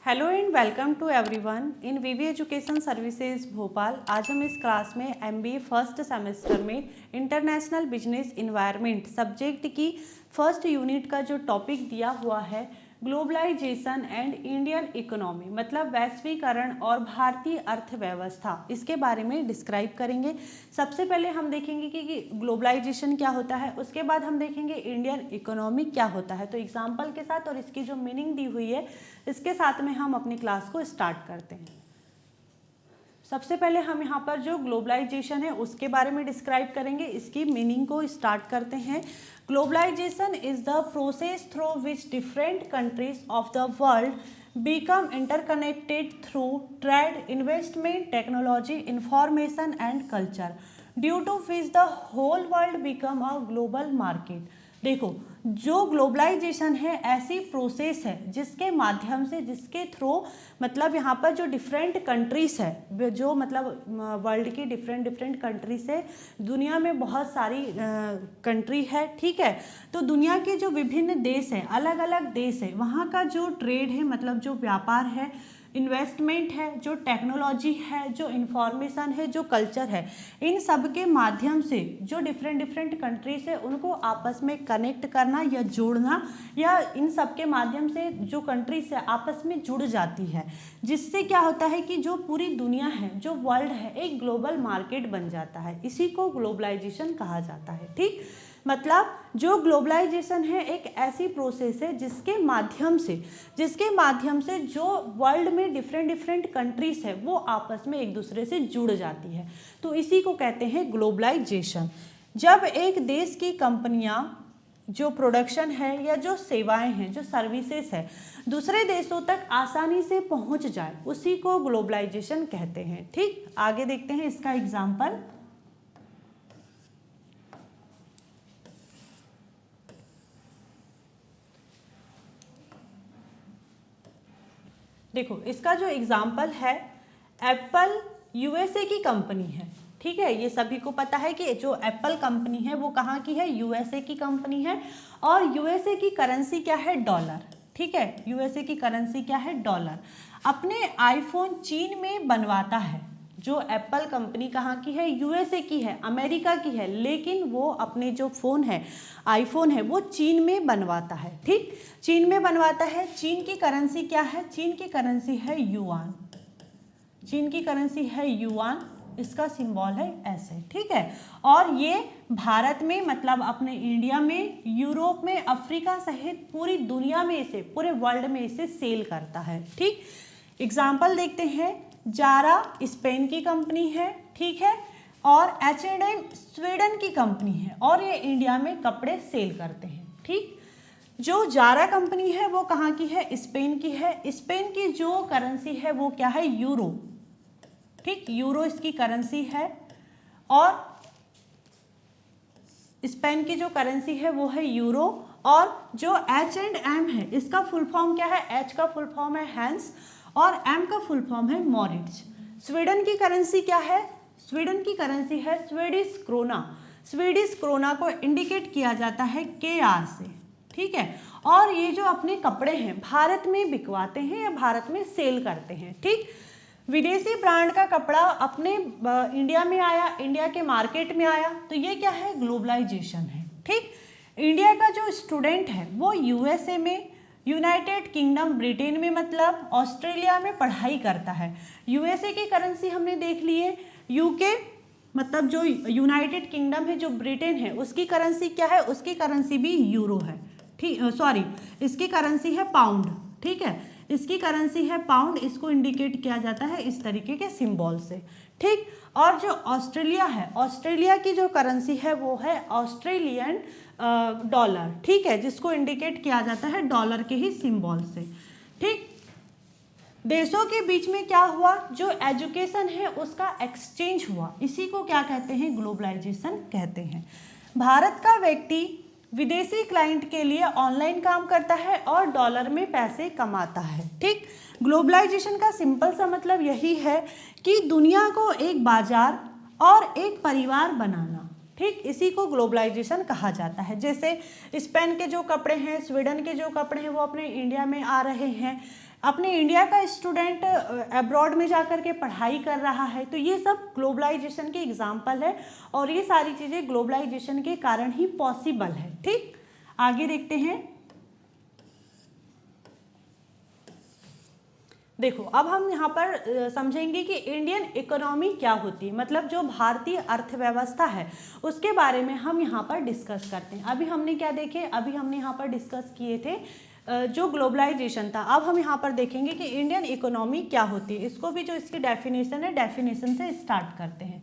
Hello and welcome to everyone in VV education services Bhopal. आज हम इस क्लास में एमबीए फर्स्ट सेमेस्टर में इंटरनेशनल बिजनेस इन्वायरमेंट सब्जेक्ट की फर्स्ट यूनिट का जो टॉपिक दिया हुआ है ग्लोबलाइजेशन एंड इंडियन इकोनॉमी, मतलब वैश्वीकरण और भारतीय अर्थव्यवस्था, इसके बारे में डिस्क्राइब करेंगे। सबसे पहले हम देखेंगे कि ग्लोबलाइजेशन क्या होता है, उसके बाद हम देखेंगे इंडियन इकोनॉमी क्या होता है। तो एग्जाम्पल के साथ और इसकी जो मीनिंग दी हुई है इसके साथ में हम अपनी क्लास को स्टार्ट करते हैं। सबसे पहले हम यहाँ पर जो ग्लोबलाइजेशन है उसके बारे में डिस्क्राइब करेंगे, इसकी मीनिंग को स्टार्ट करते हैं। Globalization is the process through which different countries of the world become interconnected through trade, investment, technology, information and culture, due to which the whole world become a global market। देखो, जो globalisation है ऐसी process है जिसके माध्यम से, जिसके through, मतलब यहाँ पर जो डिफरेंट कंट्रीज है, जो मतलब वर्ल्ड की डिफरेंट कंट्रीज है, दुनिया में बहुत सारी कंट्री है, ठीक है। तो दुनिया के जो विभिन्न देश हैं, अलग अलग देश है, वहाँ का जो ट्रेड है, मतलब जो व्यापार है, इन्वेस्टमेंट है, जो टेक्नोलॉजी है, जो इंफॉर्मेशन है, जो कल्चर है, इन सब के माध्यम से जो डिफरेंट कंट्रीज है उनको आपस में कनेक्ट करना या जोड़ना, या इन सब के माध्यम से जो कंट्रीज है आपस में जुड़ जाती है, जिससे क्या होता है कि जो पूरी दुनिया है, जो वर्ल्ड है, एक ग्लोबल मार्केट बन जाता है। इसी को ग्लोबलाइजेशन कहा जाता है, ठीक। मतलब जो ग्लोबलाइजेशन है एक ऐसी प्रोसेस है जिसके माध्यम से जो वर्ल्ड में डिफरेंट कंट्रीज है वो आपस में एक दूसरे से जुड़ जाती है, तो इसी को कहते हैं ग्लोबलाइजेशन। जब एक देश की कंपनियां जो प्रोडक्शन है या जो सेवाएं हैं, जो सर्विसेज है, दूसरे देशों तक आसानी से पहुंच जाए, उसी को ग्लोबलाइजेशन कहते हैं, ठीक। आगे देखते हैं इसका एग्जाम्पल। देखो, इसका जो एग्जाम्पल है, एप्पल यूएसए की कंपनी है, ठीक है। ये सभी को पता है कि जो एप्पल कंपनी है वो कहाँ की है, यूएसए की कंपनी है, और यूएसए की करेंसी क्या है, डॉलर, ठीक है। यूएसए की करेंसी क्या है, डॉलर। अपने आईफोन चीन में बनवाता है। जो एप्पल कंपनी कहाँ की है, यूएसए की है, अमेरिका की है, लेकिन वो अपने जो फ़ोन है, आईफोन है, वो चीन में बनवाता है, ठीक। चीन में बनवाता है। चीन की करेंसी क्या है, चीन की करेंसी है युआन। चीन की करेंसी है युआन, इसका सिंबल है ऐसे, ठीक है। और ये भारत में, मतलब अपने इंडिया में, यूरोप में, अफ्रीका सहित पूरी दुनिया में इसे, पूरे वर्ल्ड में इसे सेल करता है, ठीक। एग्जाम्पल देखते हैं। जारा स्पेन की कंपनी है, ठीक है, और H&M स्वीडन की कंपनी है, और ये इंडिया में कपड़े सेल करते हैं, ठीक। जो जारा कंपनी है वो कहाँ की है, स्पेन की है। स्पेन की जो करेंसी है वो क्या है, यूरो, ठीक, यूरो इसकी करेंसी है। और स्पेन की जो करेंसी है वो है यूरो। और जो H&M है इसका फुल फॉर्म क्या है, H का फुल फॉर्म है हैंस और M का फुल फॉर्म है मॉरिट्ज। स्वीडन की करेंसी क्या है, स्वीडन की करेंसी है स्वीडिश क्रोना। स्वीडिश क्रोना को इंडिकेट किया जाता है KR से, ठीक है। और ये जो अपने कपड़े हैं भारत में बिकवाते हैं या भारत में सेल करते हैं, ठीक। विदेशी ब्रांड का कपड़ा अपने इंडिया में आया, इंडिया के मार्केट में आया, तो ये क्या है, ग्लोबलाइजेशन है, ठीक। इंडिया का जो स्टूडेंट है वो यूएसए में, यूनाइटेड किंगडम ब्रिटेन में, मतलब ऑस्ट्रेलिया में पढ़ाई करता है। यूएसए की करेंसी हमने देख ली है। यूके मतलब जो यूनाइटेड किंगडम है, जो ब्रिटेन है, उसकी करेंसी क्या है, उसकी करेंसी भी यूरो है, ठीक, सॉरी, इसकी करेंसी है पाउंड, ठीक है। इसकी करेंसी है पाउंड, इसको इंडिकेट किया जाता है इस तरीके के सिंबल से, ठीक। और जो ऑस्ट्रेलिया है, ऑस्ट्रेलिया की जो करेंसी है वो है ऑस्ट्रेलियन डॉलर, ठीक है, जिसको इंडिकेट किया जाता है डॉलर के ही सिंबल से, ठीक। देशों के बीच में क्या हुआ, जो एजुकेशन है उसका एक्सचेंज हुआ, इसी को क्या कहते हैं, ग्लोबलाइजेशन कहते हैं। भारत का व्यक्ति विदेशी क्लाइंट के लिए ऑनलाइन काम करता है और डॉलर में पैसे कमाता है, ठीक। ग्लोबलाइजेशन का सिंपल सा मतलब यही है कि दुनिया को एक बाजार और एक परिवार बनाना, ठीक, इसी को ग्लोबलाइजेशन कहा जाता है। जैसे स्पेन के जो कपड़े हैं, स्वीडन के जो कपड़े हैं वो अपने इंडिया में आ रहे हैं, अपने इंडिया का स्टूडेंट अब्रॉड में जाकर के पढ़ाई कर रहा है, तो ये सब ग्लोबलाइजेशन के एग्जाम्पल है और ये सारी चीज़ें ग्लोबलाइजेशन के कारण ही पॉसिबल है। ठीक, आगे देखते हैं। देखो, अब हम यहाँ पर समझेंगे कि इंडियन इकोनॉमी क्या होती है, मतलब जो भारतीय अर्थव्यवस्था है उसके बारे में हम यहाँ पर डिस्कस करते हैं। अभी हमने क्या देखे, अभी हमने यहाँ पर डिस्कस किए थे जो ग्लोबलाइजेशन था। अब हम यहाँ पर देखेंगे कि इंडियन इकोनॉमी क्या होती है। इसको भी जो इसकी डेफिनेशन है, डेफिनेशन से स्टार्ट करते हैं।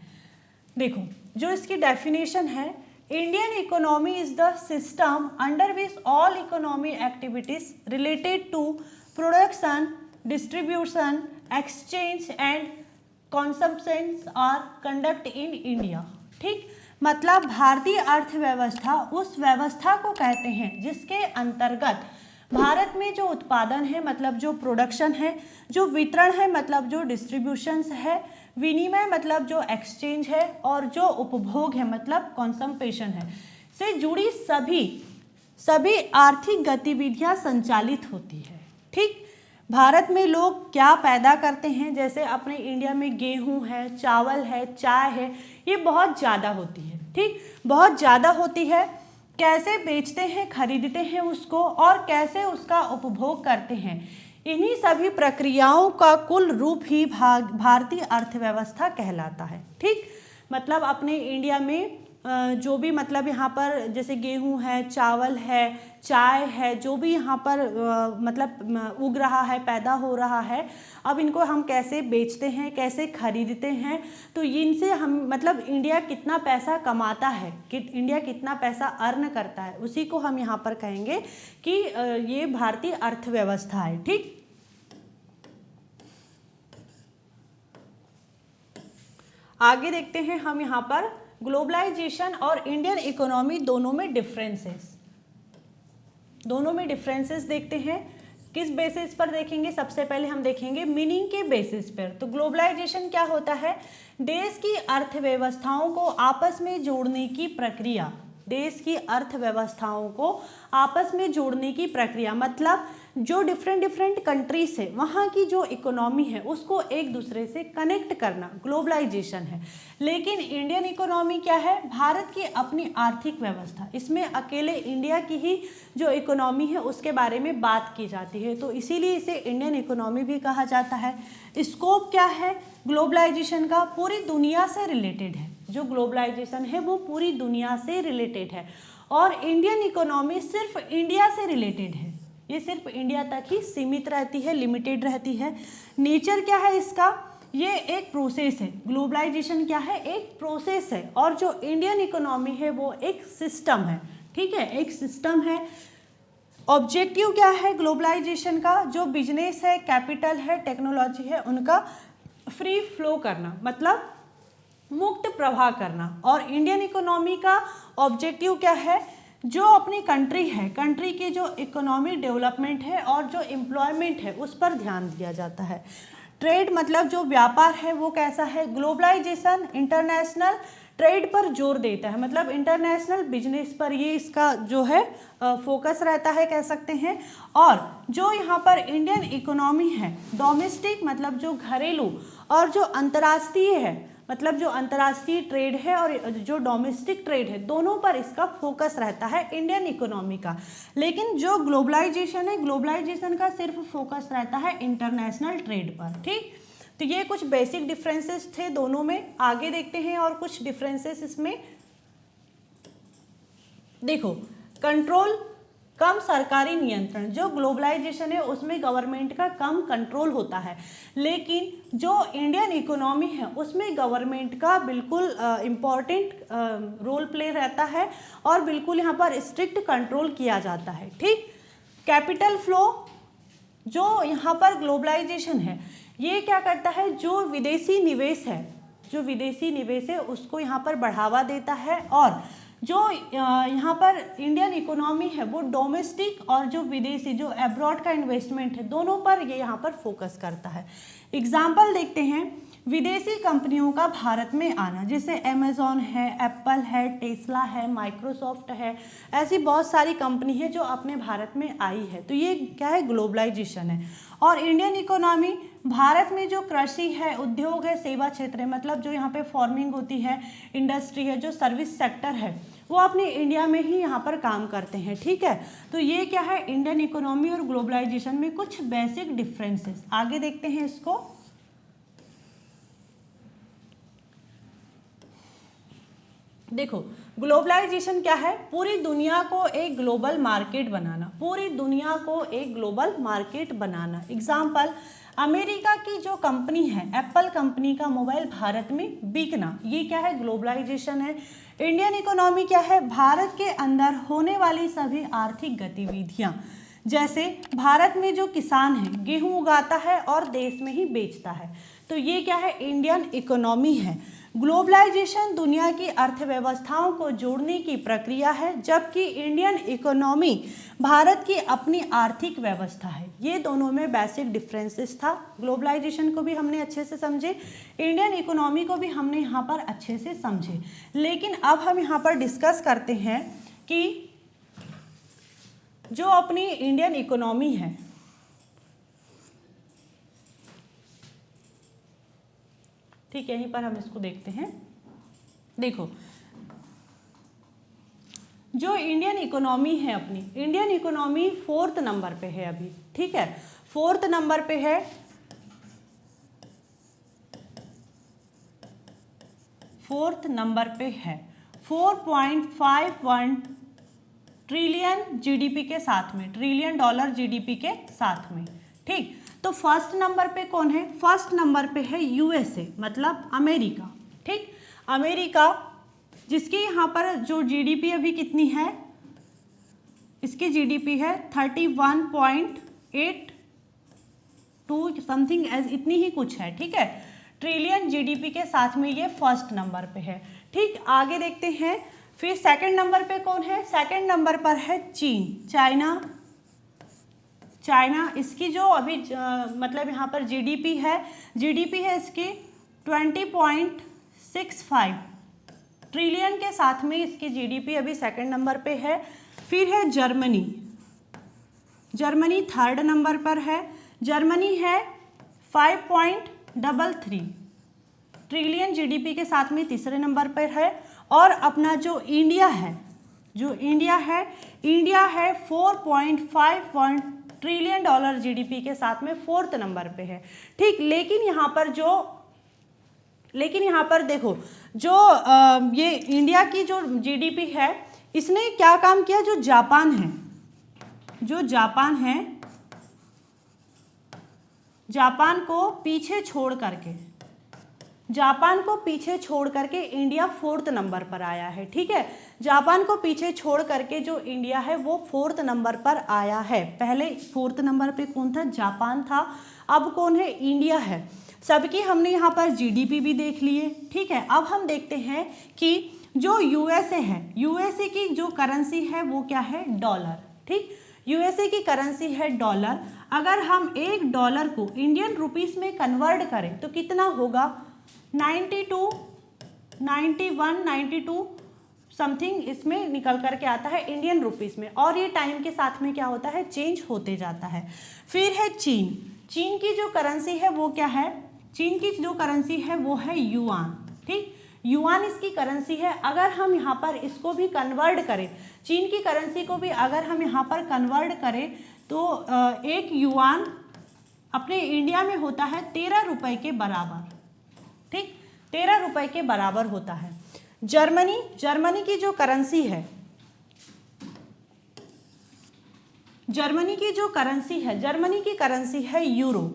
देखो, जो इसकी डेफिनेशन है, Indian economy is the system under which all economy activities related to production, distribution, exchange and consumption are conduct in India. ठीक, मतलब भारतीय अर्थव्यवस्था उस व्यवस्था को कहते हैं जिसके अंतर्गत भारत में जो उत्पादन है, मतलब जो प्रोडक्शन है, जो वितरण है, मतलब जो डिस्ट्रीब्यूशंस है, विनिमय मतलब जो एक्सचेंज है, और जो उपभोग है मतलब कंजम्पशन है, से जुड़ी सभी आर्थिक गतिविधियां संचालित होती है। ठीक, भारत में लोग क्या पैदा करते हैं, जैसे अपने इंडिया में गेहूं है, चावल है, चाय है, ये बहुत ज़्यादा होती है। ठीक, बहुत ज़्यादा होती है। कैसे बेचते हैं, खरीदते हैं उसको, और कैसे उसका उपभोग करते हैं, इन्हीं सभी प्रक्रियाओं का कुल रूप ही भारतीय अर्थव्यवस्था कहलाता है। ठीक, मतलब अपने इंडिया में जो भी मतलब यहाँ पर जैसे गेहूं है, चावल है, चाय है, जो भी यहाँ पर मतलब उग रहा है, पैदा हो रहा है, अब इनको हम कैसे बेचते हैं, कैसे खरीदते हैं, तो इनसे हम मतलब इंडिया कितना पैसा कमाता है, कि इंडिया कितना पैसा अर्न करता है, उसी को हम यहाँ पर कहेंगे कि ये भारतीय अर्थव्यवस्था है। ठीक, आगे देखते हैं हम यहाँ पर ग्लोबलाइजेशन और इंडियन इकोनॉमी दोनों में डिफरेंसेस देखते हैं। किस बेसिस पर देखेंगे, सबसे पहले हम देखेंगे मीनिंग के बेसिस पर। तो ग्लोबलाइजेशन क्या होता है, देश की अर्थव्यवस्थाओं को आपस में जोड़ने की प्रक्रिया, देश की अर्थव्यवस्थाओं को आपस में जोड़ने की प्रक्रिया, मतलब जो डिफरेंट कंट्रीज है वहाँ की जो इकोनॉमी है उसको एक दूसरे से कनेक्ट करना ग्लोबलाइजेशन है। लेकिन इंडियन इकोनॉमी क्या है, भारत की अपनी आर्थिक व्यवस्था, इसमें अकेले इंडिया की ही जो इकोनॉमी है उसके बारे में बात की जाती है, तो इसीलिए इसे इंडियन इकोनॉमी भी कहा जाता है। स्कोप क्या है ग्लोबलाइजेशन का, पूरी दुनिया से रिलेटेड है। जो ग्लोबलाइजेशन है वो पूरी दुनिया से रिलेटेड है, और इंडियन इकोनॉमी सिर्फ इंडिया से रिलेटेड है, ये सिर्फ इंडिया तक ही सीमित रहती है, लिमिटेड रहती है। नेचर क्या है इसका, ये एक प्रोसेस है। ग्लोबलाइजेशन क्या है, एक प्रोसेस है, और जो इंडियन इकोनॉमी है वो एक सिस्टम है। ठीक है, एक सिस्टम है। ऑब्जेक्टिव क्या है ग्लोबलाइजेशन का, जो बिजनेस है, कैपिटल है, टेक्नोलॉजी है, उनका फ्री फ्लो करना, मतलब मुक्त प्रवाह करना। और इंडियन इकोनॉमी का ऑब्जेक्टिव क्या है, जो अपनी कंट्री है, कंट्री की जो इकोनॉमिक डेवलपमेंट है और जो एम्प्लॉयमेंट है उस पर ध्यान दिया जाता है। ट्रेड मतलब जो व्यापार है वो कैसा है, ग्लोबलाइजेशन इंटरनेशनल ट्रेड पर जोर देता है, मतलब इंटरनेशनल बिजनेस पर ये इसका जो है फोकस रहता है, कह सकते हैं। और जो यहाँ पर इंडियन इकोनॉमी है, डोमेस्टिक मतलब जो घरेलू, और जो अंतर्राष्ट्रीय है मतलब जो अंतर्राष्ट्रीय ट्रेड है और जो डोमेस्टिक ट्रेड है, दोनों पर इसका फोकस रहता है इंडियन इकोनॉमी का। लेकिन जो ग्लोबलाइजेशन है, ग्लोबलाइजेशन का सिर्फ फोकस रहता है इंटरनेशनल ट्रेड पर। ठीक, तो ये कुछ बेसिक डिफरेंसेस थे दोनों में। आगे देखते हैं और कुछ डिफरेंसेस इसमें। देखो, कंट्रोल कम सरकारी नियंत्रण, जो ग्लोबलाइजेशन है उसमें गवर्नमेंट का कम कंट्रोल होता है, लेकिन जो इंडियन इकोनॉमी है उसमें गवर्नमेंट का बिल्कुल इम्पॉर्टेंट रोल प्ले रहता है, और बिल्कुल यहाँ पर स्ट्रिक्ट कंट्रोल किया जाता है। ठीक, कैपिटल फ्लो, जो यहाँ पर ग्लोबलाइजेशन है ये क्या करता है, जो विदेशी निवेश है उसको यहाँ पर बढ़ावा देता है, और जो यहाँ पर इंडियन इकोनॉमी है वो डोमेस्टिक और जो विदेशी जो अब्रॉड का इन्वेस्टमेंट है दोनों पर ये यहाँ पर फोकस करता है। एग्जाम्पल देखते हैं, विदेशी कंपनियों का भारत में आना, जैसे अमेजॉन है, एप्पल है, टेस्ला है, माइक्रोसॉफ्ट है, ऐसी बहुत सारी कंपनी है जो अपने भारत में आई है, तो ये क्या है, ग्लोबलाइजेशन है। और इंडियन इकोनॉमी भारत में जो कृषि है, उद्योग है, सेवा क्षेत्र है, मतलब जो यहाँ पे फार्मिंग होती है, इंडस्ट्री है, जो सर्विस सेक्टर है, वो अपने इंडिया में ही यहाँ पर काम करते हैं। ठीक है, तो ये क्या है, इंडियन इकोनॉमी और ग्लोबलाइजेशन में कुछ बेसिक डिफरेंसेस। आगे देखते हैं इसको। देखो, ग्लोबलाइजेशन क्या है, पूरी दुनिया को एक ग्लोबल मार्केट बनाना, पूरी दुनिया को एक ग्लोबल मार्केट बनाना। एग्जाम्पल, अमेरिका की जो कंपनी है, एप्पल कंपनी का मोबाइल भारत में बिकना, ये क्या है, ग्लोबलाइजेशन है। इंडियन इकोनॉमी क्या है, भारत के अंदर होने वाली सभी आर्थिक गतिविधियां, जैसे भारत में जो किसान है गेहूं उगाता है और देश में ही बेचता है, तो ये क्या है, इंडियन इकोनॉमी है। ग्लोबलाइजेशन दुनिया की अर्थव्यवस्थाओं को जोड़ने की प्रक्रिया है, जबकि इंडियन इकोनॉमी भारत की अपनी आर्थिक व्यवस्था है। ये दोनों में बेसिक डिफरेंसेस था। ग्लोबलाइजेशन को भी हमने अच्छे से समझे, इंडियन इकोनॉमी को भी हमने यहाँ पर अच्छे से समझे। लेकिन अब हम यहाँ पर डिस्कस करते हैं कि जो अपनी इंडियन इकोनॉमी है, ठीक है, यहीं पर हम इसको देखते हैं। देखो, जो इंडियन इकोनॉमी है, अपनी इंडियन इकोनॉमी 4th नंबर पे है अभी। ठीक है, 4th नंबर पे है। 4th नंबर पे है 4.51 ट्रिलियन जीडीपी के साथ में, ट्रिलियन डॉलर जीडीपी के साथ में। ठीक, तो फर्स्ट नंबर पे कौन है, फर्स्ट नंबर पे है यूएसए, मतलब अमेरिका। ठीक, अमेरिका जिसकी यहाँ पर जो जीडीपी अभी कितनी है, इसकी जीडीपी है 31.82 समथिंग, एज इतनी ही कुछ है। ठीक है, ट्रिलियन जीडीपी के साथ में ये फर्स्ट नंबर पे है। ठीक, आगे देखते हैं। फिर सेकंड नंबर पे कौन है, सेकंड नंबर पर है चीन, चाइना इसकी जो अभी मतलब यहाँ पर जीडीपी है इसकी 20.65 ट्रिलियन के साथ में इसकी जीडीपी अभी सेकंड नंबर पे है। फिर है जर्मनी थर्ड नंबर पर है। जर्मनी है 5.33 ट्रिलियन जीडीपी के साथ में तीसरे नंबर पर है। और अपना जो इंडिया है 4.51 ट्रिलियन डॉलर जीडीपी के साथ में 4th नंबर पे है। ठीक, लेकिन यहाँ पर देखो, जो ये इंडिया की जो जीडीपी है, इसने क्या काम किया, जो जापान को पीछे छोड़ करके इंडिया 4th नंबर पर आया है। ठीक है, जापान को पीछे छोड़ करके जो इंडिया है वो 4th नंबर पर आया है। पहले 4th नंबर पे कौन था, जापान था, अब कौन है, इंडिया है। सबकी हमने यहाँ पर जीडीपी भी देख लिए। ठीक है, अब हम देखते हैं कि जो यूएसए है, यूएसए की जो करेंसी है वो क्या है, डॉलर। ठीक, यूएसए की करेंसी है डॉलर। अगर हम $1 को इंडियन रुपीस में कन्वर्ट करें तो कितना होगा, 92 समथिंग इसमें निकल करके आता है इंडियन रुपीस में। और ये टाइम के साथ में क्या होता है, चेंज होते जाता है। फिर है चीन की जो करेंसी है वो क्या है, चीन की जो करेंसी है वो है युआन। ठीक, युआन इसकी करेंसी है। अगर हम यहाँ पर इसको भी कन्वर्ट करें, चीन की करेंसी को भी अगर हम यहाँ पर कन्वर्ट करें तो एक युआन अपने इंडिया में होता है 13 रुपए के बराबर। ठीक, 13 रुपए के बराबर होता है। जर्मनी की जो करेंसी है, जर्मनी की करेंसी है यूरो।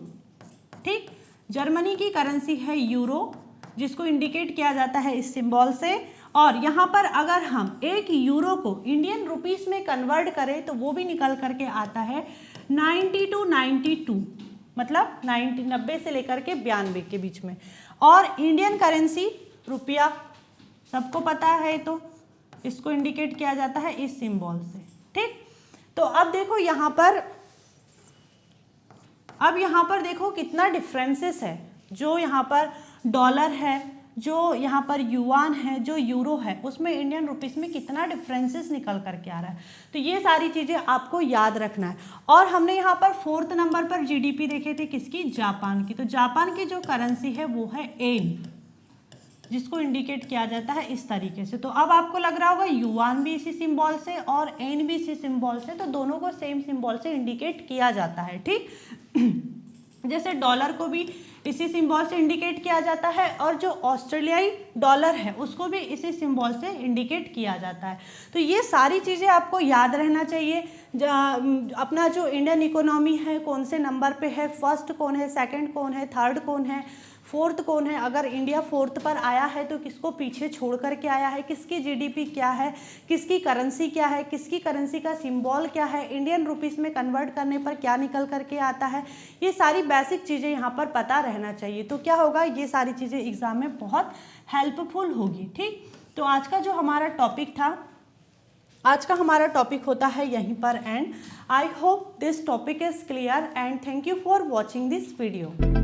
ठीक, जर्मनी की करेंसी है यूरो, जिसको इंडिकेट किया जाता है इस सिंबल से। और यहाँ पर अगर हम 1 यूरो को इंडियन रुपीस में कन्वर्ट करें तो वो भी निकल करके आता है 92, मतलब 90 से लेकर के 92 के बीच में। और इंडियन करेंसी रुपया सबको पता है, तो इसको इंडिकेट किया जाता है इस सिंबल से। ठीक, तो अब देखो यहाँ पर देखो कितना डिफरेंसेस है। जो यहाँ पर डॉलर है, जो यहाँ पर युआन है, जो यूरो है, उसमें इंडियन रुपीस में कितना डिफरेंसेस निकल करके आ रहा है। तो ये सारी चीज़ें आपको याद रखना है। और हमने यहाँ पर 4th नंबर पर जीडीपी देखे थे, किसकी? जापान की। तो जापान की जो करेंसी है वो है येन, जिसको इंडिकेट किया जाता है इस तरीके से। तो अब आपको लग रहा होगा युआन भी इसी सिंबल से और येन भी इसी सिंबल से, तो दोनों को सेम सिंबल से इंडिकेट किया जाता है, ठीक। जैसे डॉलर को भी इसी सिंबल से इंडिकेट किया जाता है और जो ऑस्ट्रेलियाई डॉलर है उसको भी इसी सिंबल से इंडिकेट किया जाता है। तो ये सारी चीज़ें आपको याद रहना चाहिए। अपना जो इंडियन इकोनॉमी है कौन से नंबर पे है, फर्स्ट कौन है, सेकंड कौन है, थर्ड कौन है, फोर्थ कौन है। अगर इंडिया 4th पर आया है तो किसको पीछे छोड़ करके आया है, किसकी जीडीपी क्या है, किसकी करेंसी क्या है, किसकी करेंसी का सिंबल क्या है, इंडियन रुपीस में कन्वर्ट करने पर क्या निकल करके आता है, ये सारी बेसिक चीज़ें यहाँ पर पता रहना चाहिए। तो क्या होगा, ये सारी चीज़ें एग्जाम में बहुत हेल्पफुल होगी, ठीक। तो आज का जो हमारा टॉपिक था, आज का हमारा टॉपिक होता है यहीं पर and. I hope this topic is clear and thank you for watching this video.